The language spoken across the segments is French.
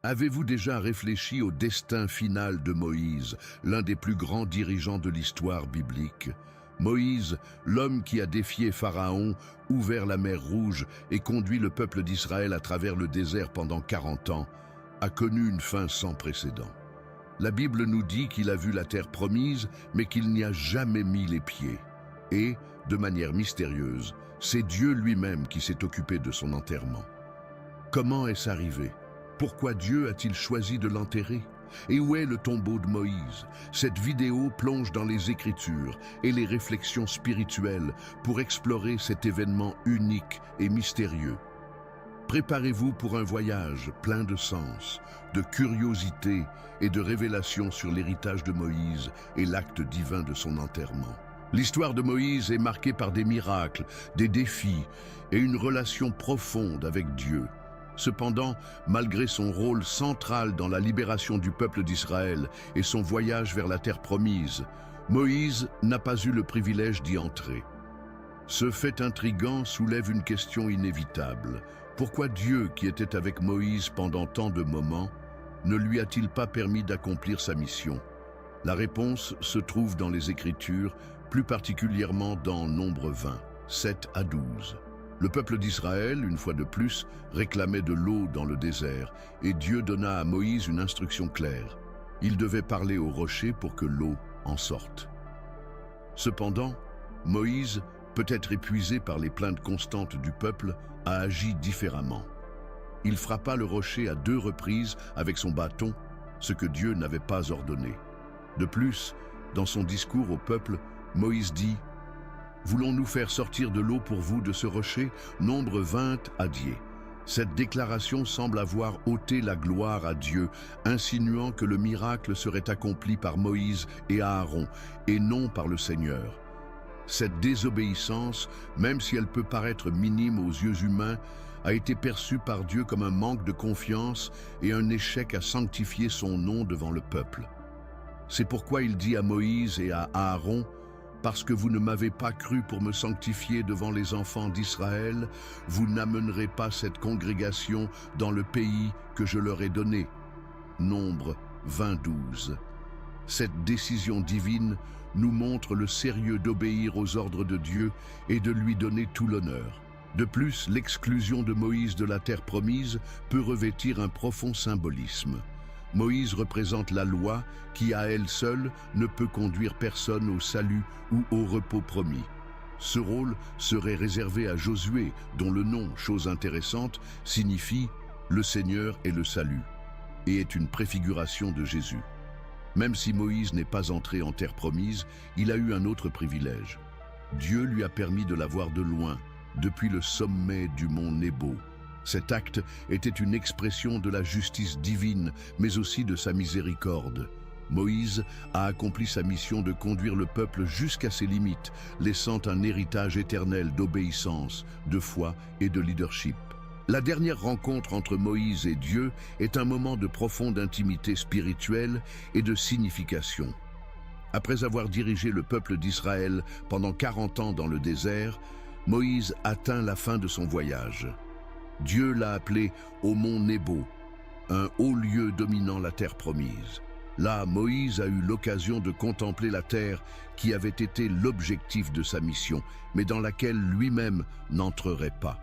Avez-vous déjà réfléchi au destin final de Moïse, l'un des plus grands dirigeants de l'histoire biblique? Moïse, l'homme qui a défié Pharaon, ouvert la mer Rouge et conduit le peuple d'Israël à travers le désert pendant 40 ans, a connu une fin sans précédent. La Bible nous dit qu'il a vu la terre promise, mais qu'il n'y a jamais mis les pieds. Et, de manière mystérieuse, c'est Dieu lui-même qui s'est occupé de son enterrement. Comment est-ce arrivé? Pourquoi Dieu a-t-il choisi de l'enterrer? Et où est le tombeau de Moïse? Cette vidéo plonge dans les Écritures et les réflexions spirituelles pour explorer cet événement unique et mystérieux. Préparez-vous pour un voyage plein de sens, de curiosité et de révélations sur l'héritage de Moïse et l'acte divin de son enterrement. L'histoire de Moïse est marquée par des miracles, des défis et une relation profonde avec Dieu. Cependant, malgré son rôle central dans la libération du peuple d'Israël et son voyage vers la terre promise, Moïse n'a pas eu le privilège d'y entrer. Ce fait intrigant soulève une question inévitable. Pourquoi Dieu, qui était avec Moïse pendant tant de moments, ne lui a-t-il pas permis d'accomplir sa mission? La réponse se trouve dans les Écritures, plus particulièrement dans Nombre 20, 7 à 12. Le peuple d'Israël, une fois de plus, réclamait de l'eau dans le désert, et Dieu donna à Moïse une instruction claire. Il devait parler au rocher pour que l'eau en sorte. Cependant, Moïse, peut-être épuisé par les plaintes constantes du peuple, a agi différemment. Il frappa le rocher à 2 reprises avec son bâton, ce que Dieu n'avait pas ordonné. De plus, dans son discours au peuple, Moïse dit « Voulons-nous faire sortir de l'eau pour vous de ce rocher ?» Nombre 20 à 10. Cette déclaration semble avoir ôté la gloire à Dieu, insinuant que le miracle serait accompli par Moïse et Aaron, et non par le Seigneur. Cette désobéissance, même si elle peut paraître minime aux yeux humains, a été perçue par Dieu comme un manque de confiance et un échec à sanctifier son nom devant le peuple. C'est pourquoi il dit à Moïse et à Aaron « Parce que vous ne m'avez pas cru pour me sanctifier devant les enfants d'Israël, vous n'amènerez pas cette congrégation dans le pays que je leur ai donné. » Nombre 20-12. Cette décision divine nous montre le sérieux d'obéir aux ordres de Dieu et de lui donner tout l'honneur. De plus, l'exclusion de Moïse de la terre promise peut revêtir un profond symbolisme. Moïse représente la loi qui, à elle seule, ne peut conduire personne au salut ou au repos promis. Ce rôle serait réservé à Josué, dont le nom, chose intéressante, signifie « le Seigneur est le salut » et est une préfiguration de Jésus. Même si Moïse n'est pas entré en terre promise, il a eu un autre privilège. Dieu lui a permis de la voir de loin, depuis le sommet du mont Nebo. Cet acte était une expression de la justice divine, mais aussi de sa miséricorde. Moïse a accompli sa mission de conduire le peuple jusqu'à ses limites, laissant un héritage éternel d'obéissance, de foi et de leadership. La dernière rencontre entre Moïse et Dieu est un moment de profonde intimité spirituelle et de signification. Après avoir dirigé le peuple d'Israël pendant 40 ans dans le désert, Moïse atteint la fin de son voyage. Dieu l'a appelé au mont Nebo, un haut lieu dominant la terre promise. Là, Moïse a eu l'occasion de contempler la terre qui avait été l'objectif de sa mission, mais dans laquelle lui-même n'entrerait pas.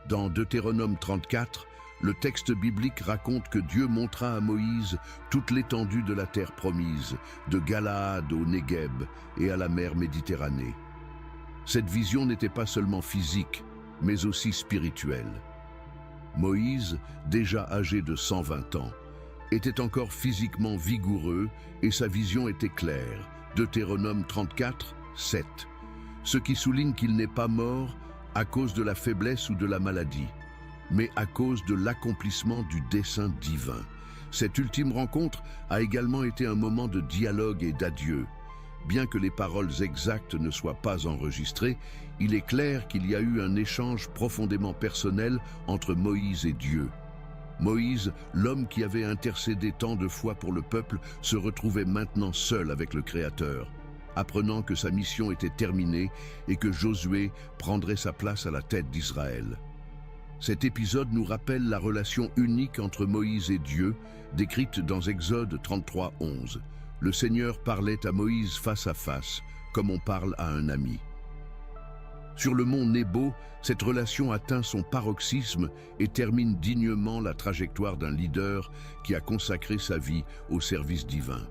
Dans Deutéronome 34, le texte biblique raconte que Dieu montra à Moïse toute l'étendue de la terre promise, de Galaad au Négueb et à la mer Méditerranée. Cette vision n'était pas seulement physique, mais aussi spirituelle. Moïse, déjà âgé de 120 ans, était encore physiquement vigoureux et sa vision était claire. Deutéronome 34, 7. Ce qui souligne qu'il n'est pas mort à cause de la faiblesse ou de la maladie, mais à cause de l'accomplissement du dessein divin. Cette ultime rencontre a également été un moment de dialogue et d'adieu. Bien que les paroles exactes ne soient pas enregistrées, il est clair qu'il y a eu un échange profondément personnel entre Moïse et Dieu. Moïse, l'homme qui avait intercédé tant de fois pour le peuple, se retrouvait maintenant seul avec le Créateur, apprenant que sa mission était terminée et que Josué prendrait sa place à la tête d'Israël. Cet épisode nous rappelle la relation unique entre Moïse et Dieu, décrite dans Exode 33, 11. Le Seigneur parlait à Moïse face à face, comme on parle à un ami. Sur le mont Nebo, cette relation atteint son paroxysme et termine dignement la trajectoire d'un leader qui a consacré sa vie au service divin.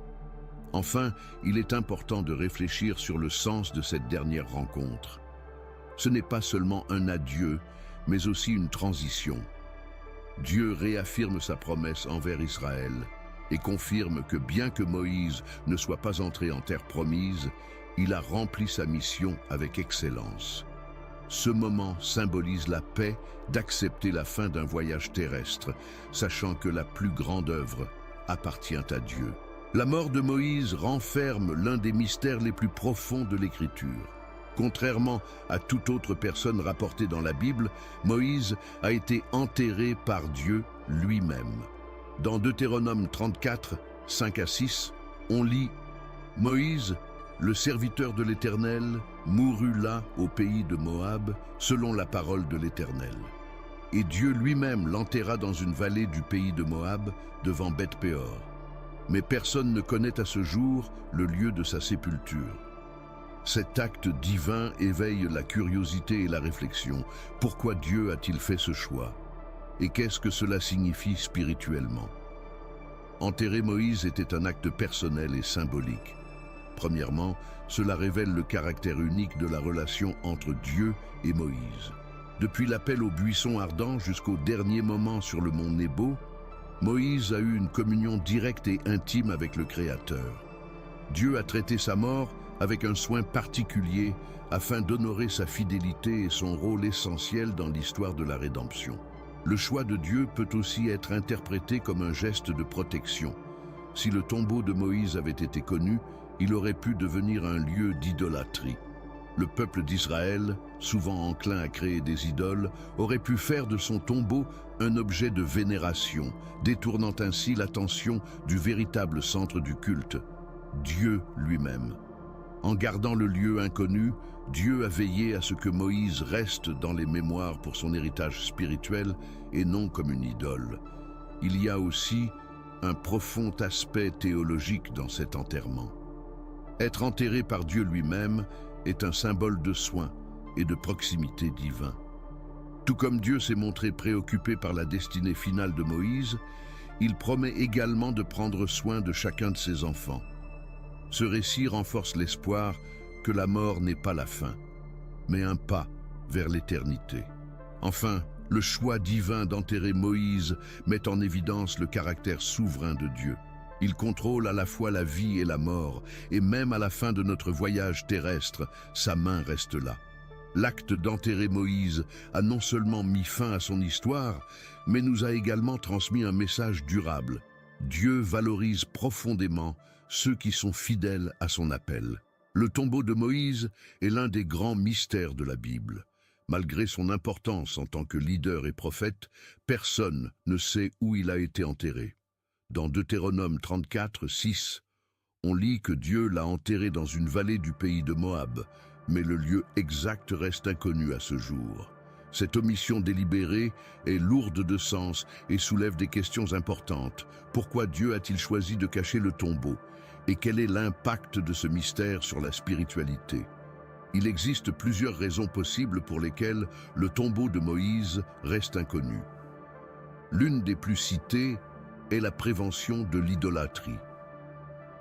Enfin, il est important de réfléchir sur le sens de cette dernière rencontre. Ce n'est pas seulement un adieu, mais aussi une transition. Dieu réaffirme sa promesse envers Israël et confirme que bien que Moïse ne soit pas entré en terre promise, il a rempli sa mission avec excellence. Ce moment symbolise la paix d'accepter la fin d'un voyage terrestre, sachant que la plus grande œuvre appartient à Dieu. La mort de Moïse renferme l'un des mystères les plus profonds de l'Écriture. Contrairement à toute autre personne rapportée dans la Bible, Moïse a été enterré par Dieu lui-même. Dans Deutéronome 34, 5 à 6, on lit « Moïse, le serviteur de l'Éternel, mourut là au pays de Moab, selon la parole de l'Éternel. Et Dieu lui-même l'enterra dans une vallée du pays de Moab, devant Beth-Péor. Mais personne ne connaît à ce jour le lieu de sa sépulture. » Cet acte divin éveille la curiosité et la réflexion. Pourquoi Dieu a-t-il fait ce choix? Et qu'est-ce que cela signifie spirituellement? Enterrer Moïse était un acte personnel et symbolique. Premièrement, cela révèle le caractère unique de la relation entre Dieu et Moïse. Depuis l'appel au buisson ardent jusqu'au dernier moment sur le mont Nebo, Moïse a eu une communion directe et intime avec le Créateur. Dieu a traité sa mort avec un soin particulier afin d'honorer sa fidélité et son rôle essentiel dans l'histoire de la rédemption. Le choix de Dieu peut aussi être interprété comme un geste de protection. Si le tombeau de Moïse avait été connu, il aurait pu devenir un lieu d'idolâtrie. Le peuple d'Israël, souvent enclin à créer des idoles, aurait pu faire de son tombeau un objet de vénération, détournant ainsi l'attention du véritable centre du culte, Dieu lui-même. En gardant le lieu inconnu, Dieu a veillé à ce que Moïse reste dans les mémoires pour son héritage spirituel et non comme une idole. Il y a aussi un profond aspect théologique dans cet enterrement. Être enterré par Dieu lui-même est un symbole de soin et de proximité divin. Tout comme Dieu s'est montré préoccupé par la destinée finale de Moïse, il promet également de prendre soin de chacun de ses enfants. Ce récit renforce l'espoir que la mort n'est pas la fin, mais un pas vers l'éternité. Enfin, le choix divin d'enterrer Moïse met en évidence le caractère souverain de Dieu. Il contrôle à la fois la vie et la mort, et même à la fin de notre voyage terrestre, sa main reste là. L'acte d'enterrer Moïse a non seulement mis fin à son histoire, mais nous a également transmis un message durable. Dieu valorise profondément ceux qui sont fidèles à son appel. Le tombeau de Moïse est l'un des grands mystères de la Bible. Malgré son importance en tant que leader et prophète, personne ne sait où il a été enterré. Dans Deutéronome 34, 6, on lit que Dieu l'a enterré dans une vallée du pays de Moab, mais le lieu exact reste inconnu à ce jour. Cette omission délibérée est lourde de sens et soulève des questions importantes. Pourquoi Dieu a-t-il choisi de cacher le tombeau? Et quel est l'impact de ce mystère sur la spiritualité? Il existe plusieurs raisons possibles pour lesquelles le tombeau de Moïse reste inconnu. L'une des plus citées est la prévention de l'idolâtrie.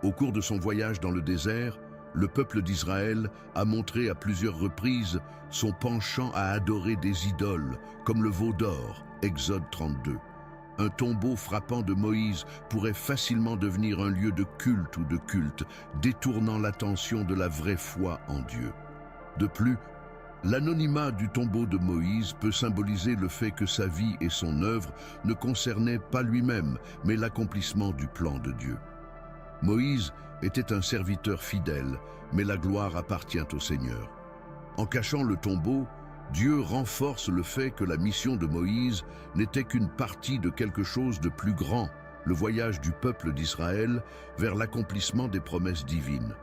Au cours de son voyage dans le désert, le peuple d'Israël a montré à plusieurs reprises son penchant à adorer des idoles, comme le veau d'or, Exode 32. Un tombeau frappant de Moïse pourrait facilement devenir un lieu de culte ou de culte, détournant l'attention de la vraie foi en Dieu. De plus, l'anonymat du tombeau de Moïse peut symboliser le fait que sa vie et son œuvre ne concernaient pas lui-même, mais l'accomplissement du plan de Dieu. Moïse était un serviteur fidèle, mais la gloire appartient au Seigneur. En cachant le tombeau, Dieu renforce le fait que la mission de Moïse n'était qu'une partie de quelque chose de plus grand, le voyage du peuple d'Israël vers l'accomplissement des promesses divines.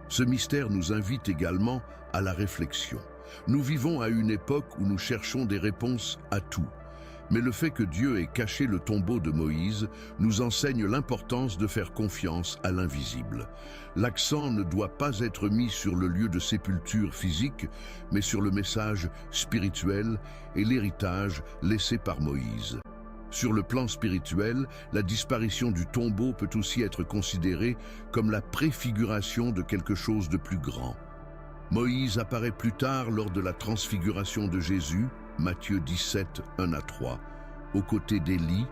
Ce mystère nous invite également à la réflexion. Nous vivons à une époque où nous cherchons des réponses à tout. Mais le fait que Dieu ait caché le tombeau de Moïse nous enseigne l'importance de faire confiance à l'invisible. L'accent ne doit pas être mis sur le lieu de sépulture physique, mais sur le message spirituel et l'héritage laissé par Moïse. Sur le plan spirituel, la disparition du tombeau peut aussi être considérée comme la préfiguration de quelque chose de plus grand. Moïse apparaît plus tard lors de la transfiguration de Jésus, Matthieu 17, 1-3, aux côtés d'Élie,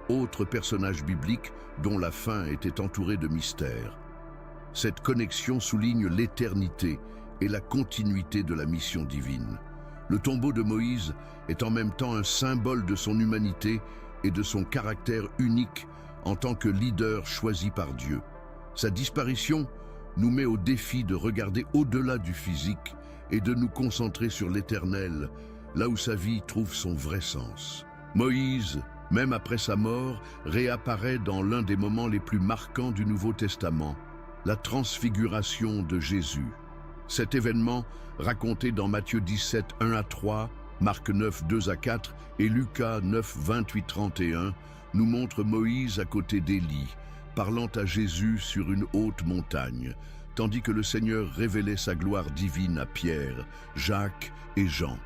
autre personnage biblique dont la fin était entourée de mystères. Cette connexion souligne l'éternité et la continuité de la mission divine. Le tombeau de Moïse est en même temps un symbole de son humanité et de son caractère unique en tant que leader choisi par Dieu. Sa disparition nous met au défi de regarder au-delà du physique et de nous concentrer sur l'éternel, là où sa vie trouve son vrai sens. Moïse, même après sa mort, réapparaît dans l'un des moments les plus marquants du Nouveau Testament, la transfiguration de Jésus. Cet événement, raconté dans Matthieu 17, 1-3, Marc 9, 2-4 et Lucas 9, 28-31, nous montre Moïse à côté d'Élie, parlant à Jésus sur une haute montagne, tandis que le Seigneur révélait sa gloire divine à Pierre, Jacques et Jean.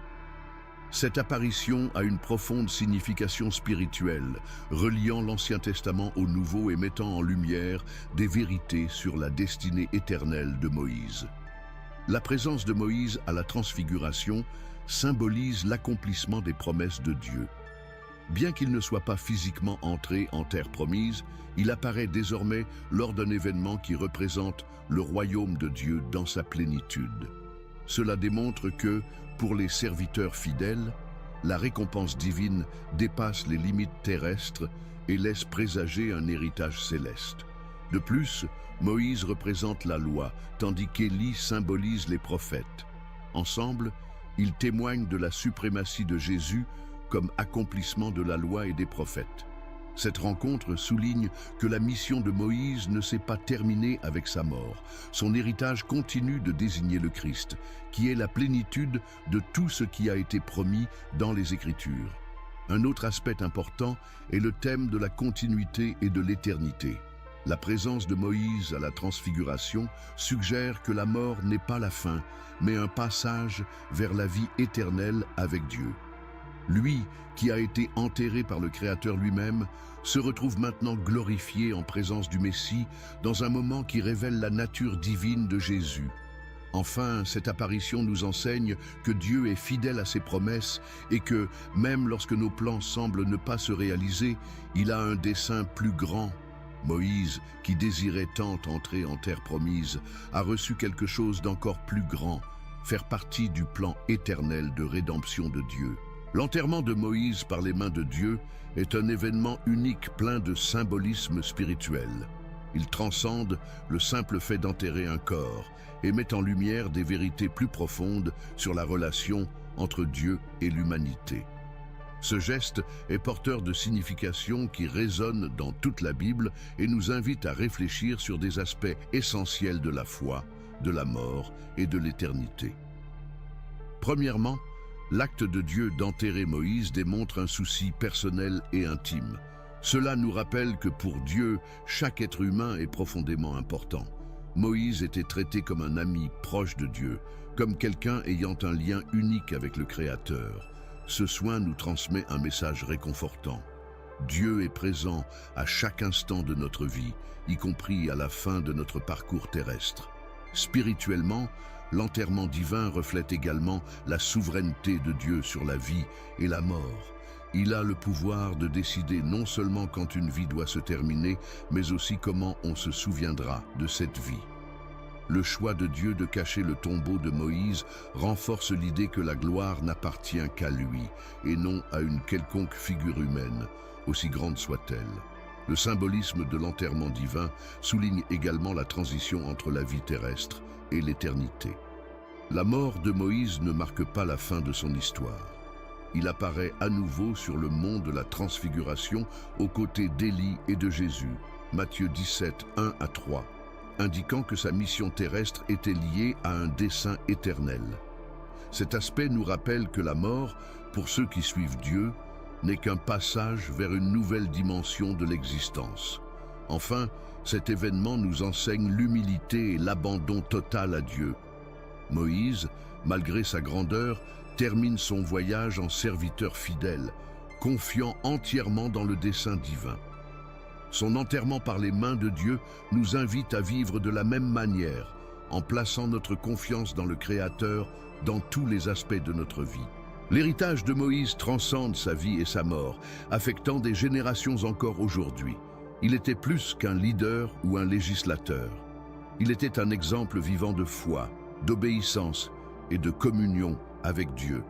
Cette apparition a une profonde signification spirituelle, reliant l'Ancien Testament au Nouveau et mettant en lumière des vérités sur la destinée éternelle de Moïse. La présence de Moïse à la transfiguration symbolise l'accomplissement des promesses de Dieu. Bien qu'il ne soit pas physiquement entré en terre promise, il apparaît désormais lors d'un événement qui représente le royaume de Dieu dans sa plénitude. Cela démontre que, pour les serviteurs fidèles, la récompense divine dépasse les limites terrestres et laisse présager un héritage céleste. De plus, Moïse représente la loi, tandis qu'Élie symbolise les prophètes. Ensemble, ils témoignent de la suprématie de Jésus comme accomplissement de la loi et des prophètes. Cette rencontre souligne que la mission de Moïse ne s'est pas terminée avec sa mort. Son héritage continue de désigner le Christ, qui est la plénitude de tout ce qui a été promis dans les Écritures. Un autre aspect important est le thème de la continuité et de l'éternité. La présence de Moïse à la transfiguration suggère que la mort n'est pas la fin, mais un passage vers la vie éternelle avec Dieu. Lui, qui a été enterré par le Créateur lui-même, se retrouve maintenant glorifié en présence du Messie dans un moment qui révèle la nature divine de Jésus. Enfin, cette apparition nous enseigne que Dieu est fidèle à ses promesses et que, même lorsque nos plans semblent ne pas se réaliser, il a un dessein plus grand. Moïse, qui désirait tant entrer en terre promise, a reçu quelque chose d'encore plus grand, faire partie du plan éternel de rédemption de Dieu. L'enterrement de Moïse par les mains de Dieu est un événement unique plein de symbolisme spirituel. Il transcende le simple fait d'enterrer un corps et met en lumière des vérités plus profondes sur la relation entre Dieu et l'humanité. Ce geste est porteur de significations qui résonnent dans toute la Bible et nous invite à réfléchir sur des aspects essentiels de la foi, de la mort et de l'éternité. Premièrement, l'acte de Dieu d'enterrer Moïse démontre un souci personnel et intime. Cela nous rappelle que pour Dieu, chaque être humain est profondément important. Moïse était traité comme un ami proche de Dieu, comme quelqu'un ayant un lien unique avec le Créateur. Ce soin nous transmet un message réconfortant. Dieu est présent à chaque instant de notre vie, y compris à la fin de notre parcours terrestre. Spirituellement, l'enterrement divin reflète également la souveraineté de Dieu sur la vie et la mort. Il a le pouvoir de décider non seulement quand une vie doit se terminer, mais aussi comment on se souviendra de cette vie. Le choix de Dieu de cacher le tombeau de Moïse renforce l'idée que la gloire n'appartient qu'à lui, et non à une quelconque figure humaine, aussi grande soit-elle. Le symbolisme de l'enterrement divin souligne également la transition entre la vie terrestre et l'éternité. La mort de Moïse ne marque pas la fin de son histoire. Il apparaît à nouveau sur le mont de la Transfiguration aux côtés d'Élie et de Jésus, Matthieu 17, 1-3, indiquant que sa mission terrestre était liée à un dessein éternel. Cet aspect nous rappelle que la mort, pour ceux qui suivent Dieu, n'est qu'un passage vers une nouvelle dimension de l'existence. Enfin, cet événement nous enseigne l'humilité et l'abandon total à Dieu. Moïse, malgré sa grandeur, termine son voyage en serviteur fidèle, confiant entièrement dans le dessein divin. Son enterrement par les mains de Dieu nous invite à vivre de la même manière, en plaçant notre confiance dans le Créateur dans tous les aspects de notre vie. L'héritage de Moïse transcende sa vie et sa mort, affectant des générations encore aujourd'hui. Il était plus qu'un leader ou un législateur. Il était un exemple vivant de foi, d'obéissance et de communion avec Dieu.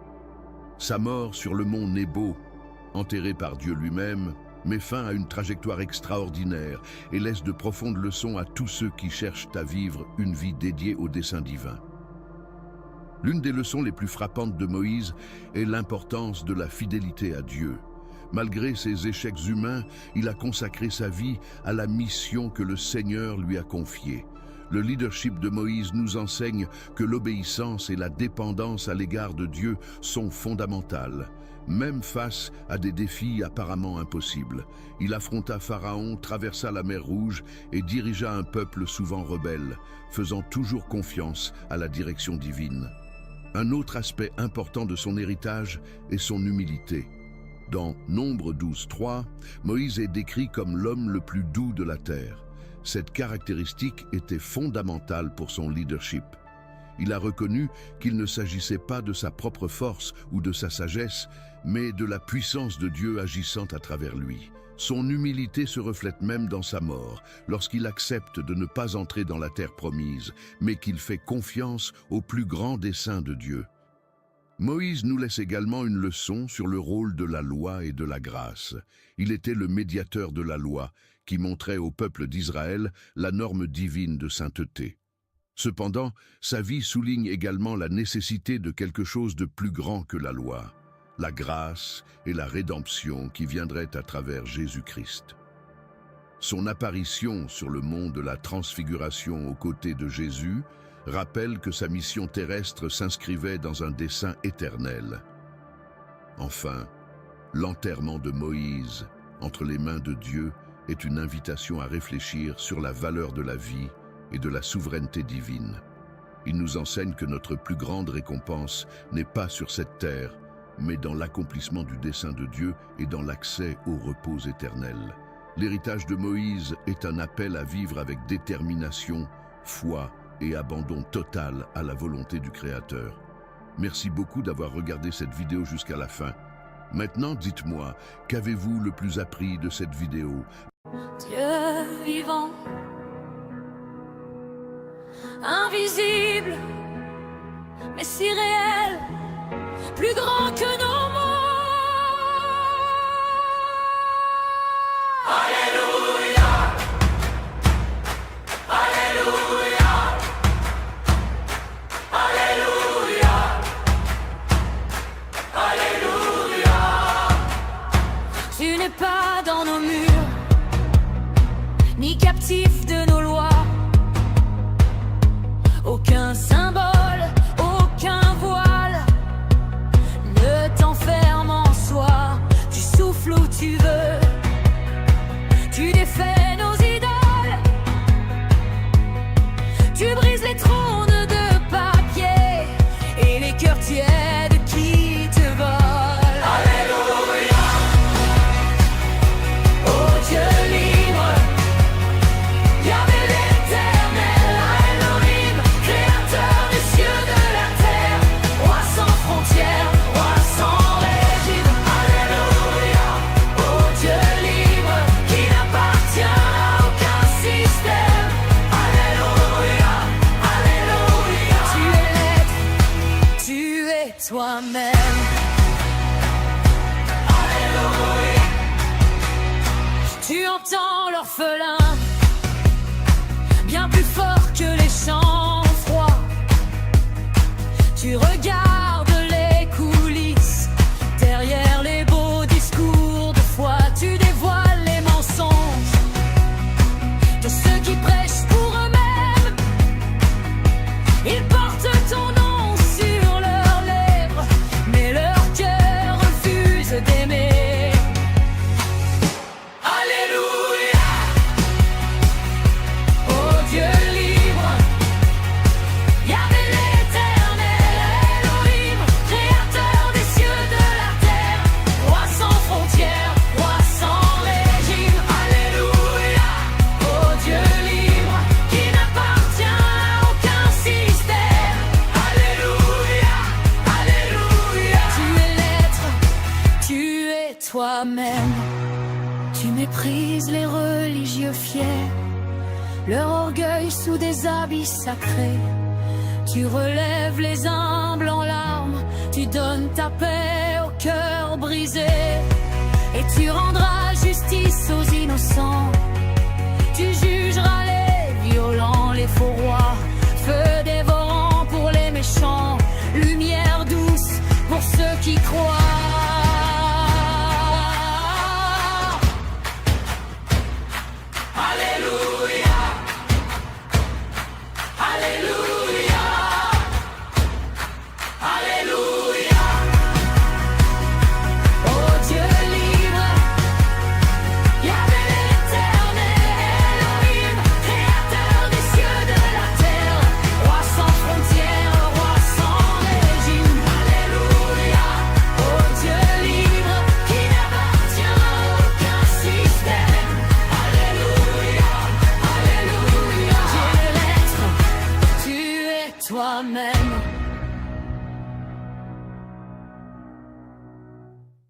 Sa mort sur le mont Nebo, enterré par Dieu lui-même, met fin à une trajectoire extraordinaire et laisse de profondes leçons à tous ceux qui cherchent à vivre une vie dédiée au dessein divin. L'une des leçons les plus frappantes de Moïse est l'importance de la fidélité à Dieu. Malgré ses échecs humains, il a consacré sa vie à la mission que le Seigneur lui a confiée. Le leadership de Moïse nous enseigne que l'obéissance et la dépendance à l'égard de Dieu sont fondamentales. Même face à des défis apparemment impossibles, il affronta Pharaon, traversa la mer Rouge et dirigea un peuple souvent rebelle, faisant toujours confiance à la direction divine. Un autre aspect important de son héritage est son humilité. Dans Nombre 12:3, Moïse est décrit comme l'homme le plus doux de la terre. Cette caractéristique était fondamentale pour son leadership. Il a reconnu qu'il ne s'agissait pas de sa propre force ou de sa sagesse, mais de la puissance de Dieu agissant à travers lui. Son humilité se reflète même dans sa mort, lorsqu'il accepte de ne pas entrer dans la terre promise, mais qu'il fait confiance au plus grand dessein de Dieu. Moïse nous laisse également une leçon sur le rôle de la loi et de la grâce. Il était le médiateur de la loi, qui montrait au peuple d'Israël la norme divine de sainteté. Cependant, sa vie souligne également la nécessité de quelque chose de plus grand que la loi, la grâce et la rédemption qui viendraient à travers Jésus-Christ. Son apparition sur le mont de la Transfiguration aux côtés de Jésus rappelle que sa mission terrestre s'inscrivait dans un dessein éternel. Enfin, l'enterrement de Moïse entre les mains de Dieu est une invitation à réfléchir sur la valeur de la vie et de la souveraineté divine. Il nous enseigne que notre plus grande récompense n'est pas sur cette terre, mais dans l'accomplissement du dessein de Dieu et dans l'accès au repos éternel. L'héritage de Moïse est un appel à vivre avec détermination, foi et abandon total à la volonté du Créateur. Merci beaucoup d'avoir regardé cette vidéo jusqu'à la fin. Maintenant, dites-moi, qu'avez-vous le plus appris de cette vidéo? Dieu vivant, invisible, mais si réel, plus grand que nos mots. Alléluia, Alléluia, Alléluia, Alléluia. Tu n'es pas dans nos murs, ni captif de nos lois. Aucun symbole, aucun voile ne t'enferme en soi. Tu souffles où tu veux, tu défais nos idoles, tu brises les trônes de papier et les cœurs tièdes qui te volent. Alléluia, oh Dieu libre, Yahvé l'éternel, Elohim, créateur des cieux, de la terre, roi sans frontières, roi sans régime. Alléluia, oh Dieu libre, qui n'appartient à aucun système. Alléluia, Alléluia. Tu es l'être, tu es toi-même. Alléluia. Tu entends l'orphelin, bien plus fort que les chants froids. Tu regardes les coulisses, derrière les beaux discours de foi. Tu dévoiles les mensonges de ceux qui prêchent pour eux-mêmes. Ils portent ton nom sur leurs lèvres, mais leur cœur refuse d'aimer. religieux fiers, leur orgueil sous des habits sacrés. Tu relèves les humbles en larmes, tu donnes ta paix au cœur brisé, et tu rendras justice aux innocents. Tu jugeras les violents, les faux rois, feu dévorant pour les méchants, lumière douce pour ceux qui croient. Alléluia, Alléluia, Alléluia. Oh Dieu libre, Yahvé l'Éternel, Elohim, créateur des cieux, de la terre, roi sans frontières, roi sans régime. Alléluia. Oh Dieu libre, qui n'appartient à aucun système. Alléluia, Alléluia. Dieu l'être, tu es toi-même.